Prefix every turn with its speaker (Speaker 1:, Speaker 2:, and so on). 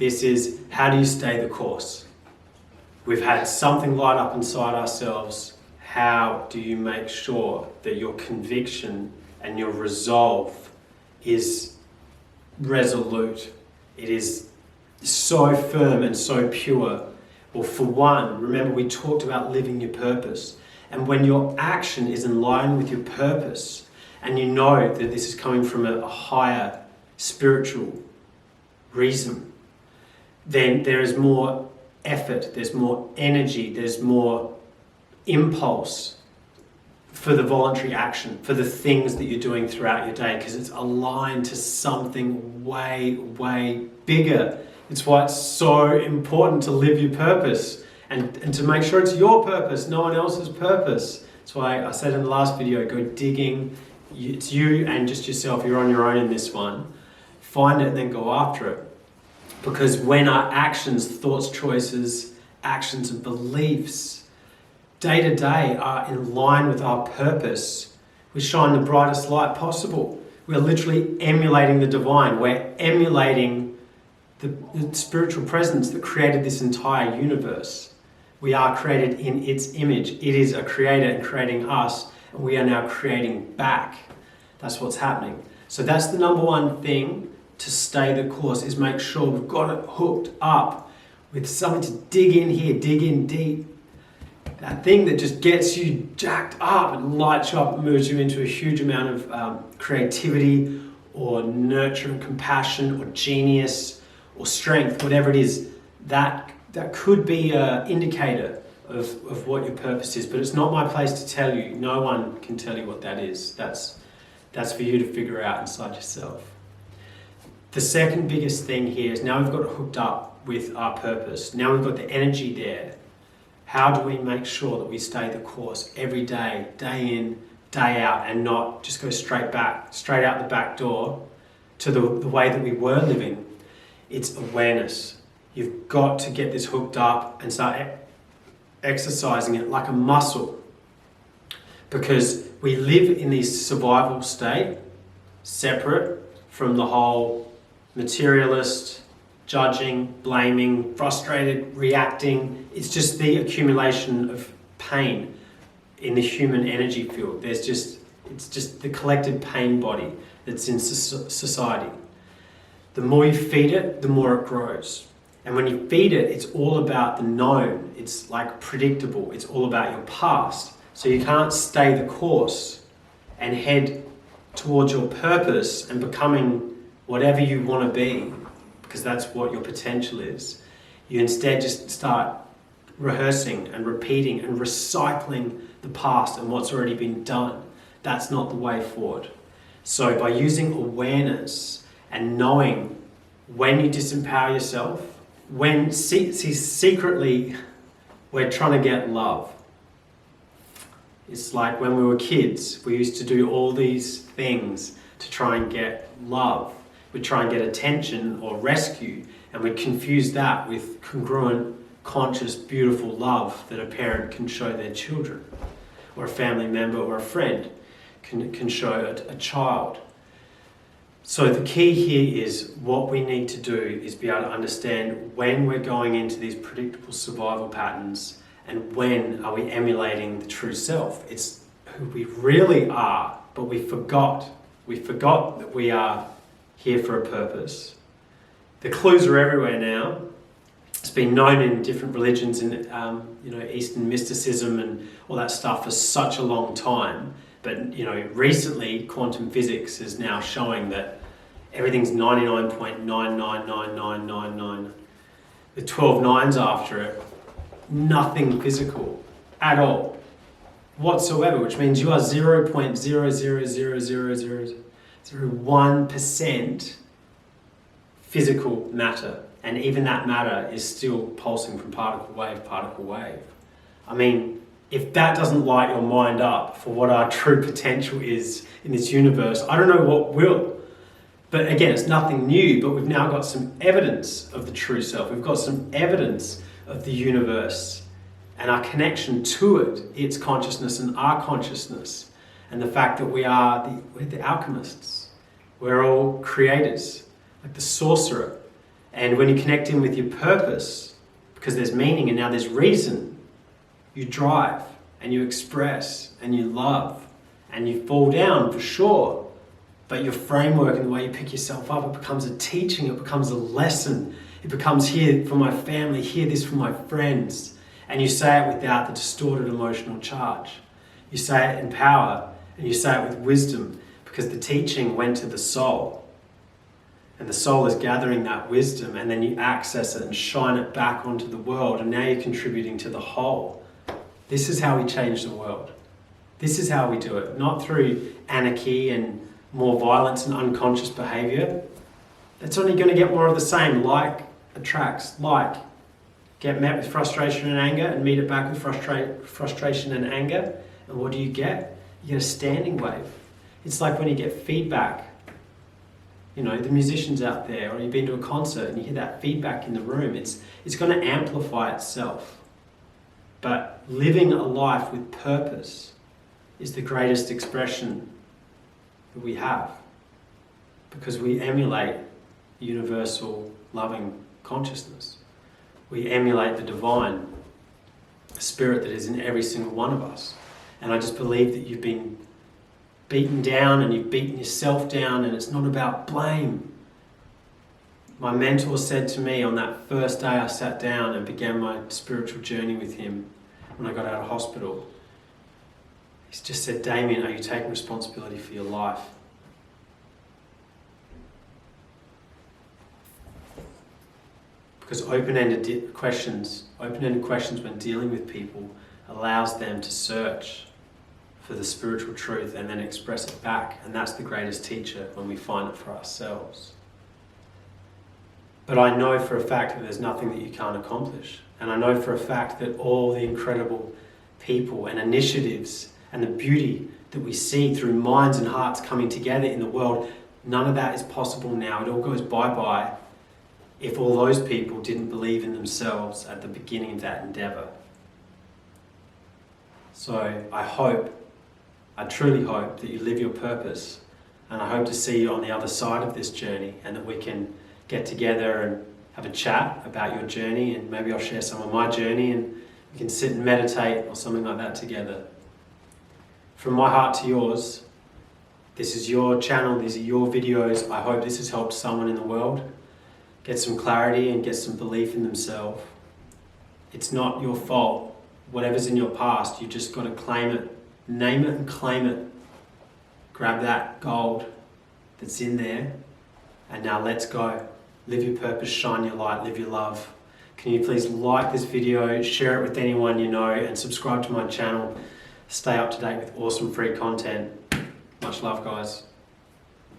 Speaker 1: This is, how do you stay the course? We've had something light up inside ourselves. How do you make sure that your conviction and your resolve is resolute? It is so firm and so pure. Well, for one, remember we talked about living your purpose. And when your action is in line with your purpose, and you know that this is coming from a higher spiritual reason, then there is more effort, there's more energy, there's more impulse for the voluntary action, for the things that you're doing throughout your day, because it's aligned to something way, way bigger. It's why it's so important to live your purpose and to make sure it's your purpose, no one else's purpose. That's why I said in the last video, go digging. It's you and just yourself. You're on your own in this one. Find it and then go after it. Because when our actions, thoughts, choices, actions and beliefs day to day are in line with our purpose, we shine the brightest light possible. We're literally emulating the divine. We're emulating the spiritual presence that created this entire universe. We are created in its image. It is a creator and creating us, and we are now creating back. That's what's happening. So that's the number one thing to stay the course, is make sure we've got it hooked up with something to dig in here, dig in deep. That thing that just gets you jacked up and lights you up and moves you into a huge amount of creativity or nurture and compassion or genius or strength, whatever it is, that could be an indicator of what your purpose is. But it's not my place to tell you. No one can tell you what that is. That's for you to figure out inside yourself. The second biggest thing here is, now we've got it hooked up with our purpose. Now we've got the energy there. How do we make sure that we stay the course every day, day in, day out, and not just go straight out the back door to the way that we were living? It's awareness. You've got to get this hooked up and start exercising it like a muscle. Because we live in this survival state, separate from the whole materialist, judging, blaming, frustrated, reacting. It's just the accumulation of pain in the human energy field. It's just the collected pain body that's in society. The more you feed it, the more it grows. And when you feed it, it's all about the known. It's like predictable. It's all about your past. So you can't stay the course and head towards your purpose and becoming whatever you want to be, because that's what your potential is. You instead just start rehearsing and repeating and recycling the past and what's already been done. That's not the way forward. So by using awareness and knowing when you disempower yourself, when secretly we're trying to get love. It's like when we were kids, we used to do all these things to try and get love. We'd try and get attention or rescue, and we'd confuse that with congruent, conscious, beautiful love that a parent can show their children, or a family member or a friend can show a child. So the key here is, what we need to do is be able to understand when we're going into these predictable survival patterns and when are we emulating the true self. It's who we really are, but we forgot. We forgot that we are here for a purpose. The clues are everywhere now. It's been known in different religions, in Eastern mysticism and all that stuff for such a long time. But recently, quantum physics is now showing that everything's 99.999999 with 12 nines after it. Nothing physical at all whatsoever, which means you are 0.0000001% physical matter, and even that matter is still pulsing from particle wave, particle wave. I mean, if that doesn't light your mind up for what our true potential is in this universe, I don't know what will. But again, it's nothing new, but we've now got some evidence of the true self. We've got some evidence of the universe and our connection to it, its consciousness and our consciousness, and the fact that we're the alchemists. We're all creators, like the sorcerer. And when you connect in with your purpose, because there's meaning and now there's reason, you drive and you express and you love and you fall down for sure. But your framework and the way you pick yourself up, it becomes a teaching, it becomes a lesson. It becomes here for my family, hear this from my friends. And you say it without the distorted emotional charge. You say it in power and you say it with wisdom because the teaching went to the soul. And the soul is gathering that wisdom and then you access it and shine it back onto the world and now you're contributing to the whole. This is how we change the world. This is how we do it. Not through anarchy and more violence and unconscious behaviour. That's only going to get more of the same. Like attracts like. Get met with frustration and anger and meet it back with frustration and anger. And what do? You get a standing wave. It's like when you get feedback. You know, the musicians out there, or you've been to a concert and you hear that feedback in the room, it's going to amplify itself. But living a life with purpose is the greatest expression that we have, because we emulate universal loving consciousness. We emulate the divine spirit that is in every single one of us. And I just believe that you've been beaten down and you've beaten yourself down, and it's not about blame. My mentor said to me on that first day I sat down and began my spiritual journey with him when I got out of hospital. He's just said, Damien, are you taking responsibility for your life? Because open-ended questions when dealing with people allows them to search for the spiritual truth and then express it back. And that's the greatest teacher when we find it for ourselves. But I know for a fact that there's nothing that you can't accomplish. And I know for a fact that all the incredible people and initiatives and the beauty that we see through minds and hearts coming together in the world, none of that is possible now. It all goes bye-bye if all those people didn't believe in themselves at the beginning of that endeavour. So I truly hope that you live your purpose, and I hope to see you on the other side of this journey, and that we can get together and have a chat about your journey, and maybe I'll share some of my journey and we can sit and meditate or something like that together. From my heart to yours, this is your channel, these are your videos. I hope this has helped someone in the world get some clarity and get some belief in themselves. It's not your fault. Whatever's in your past, you just got to claim it. Name it and claim it. Grab that gold that's in there, and now let's go. Live your purpose, shine your light, live your love. Can you please like this video, share it with anyone you know, and subscribe to my channel. Stay up to date with awesome free content. Much love, guys.